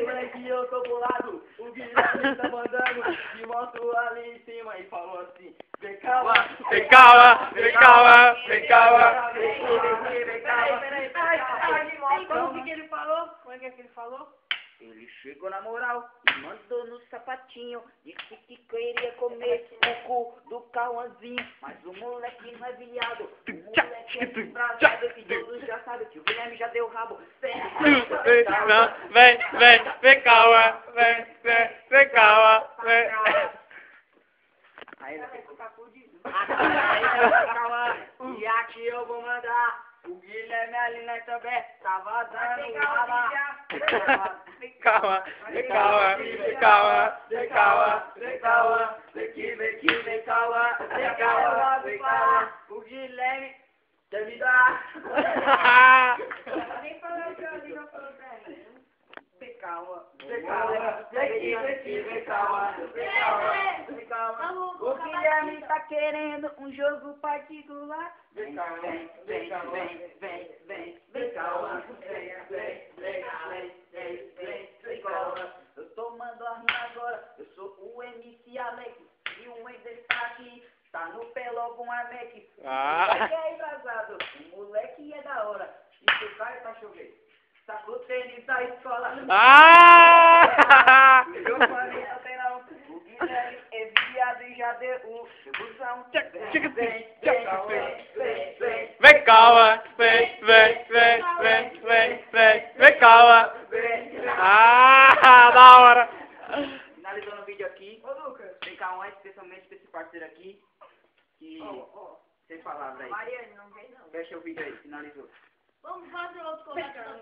moleque, eu tô bolado. O Guilherme tá mandando de moto ali em cima e falou assim: vem calma, Vem calma, vem calma, vem calma. vem calma. Como que ele falou? Como é que ele falou? Ele chegou na moral e mandou no sapatinho. Disse que queria comer o cu do Cauãzinho. Mas o moleque não é viado. O moleque é desbrasado. E todos já sabem que o Guilherme já deu rabo. Vem calma, vem calma, vem calma, vem. Aí ele vai ficar fudido. Calma. E aqui eu vou mandar. O Guilherme ali na também tá vazando. Calma, vem calma, vem calma, vem calma, Vem calma, vem aqui, vem calma, vem calma, vem calma. O Guilherme quer me dar. Nem falou que eu já falou pra ele. Vem calma, vem calma, vem aqui, vem calma, vem calma, vem calma. O Guilherme tá querendo um jogo particular. Vem calma, vem calma, vem calma, vem calma. Eu tô mandando a rima agora, eu sou o MC Alex. E o Wender tá aqui, tá no peló com a Mac. O moleque é engraçado, o moleque é da hora. E se o cara tá chovendo, tá com o tênis da escola. Eu falei, não tem não. O Guilherme é viado e já deu o busão. Vem calma, vem calma. Da hora. Finalizando o vídeo aqui. Ô, Lucas. Vem cá, especialmente pra esse parceiro aqui. Que. Sem palavras aí. Mariane, não vem não. Fecha o vídeo aí, finalizou. Vamos fazer outro comentário.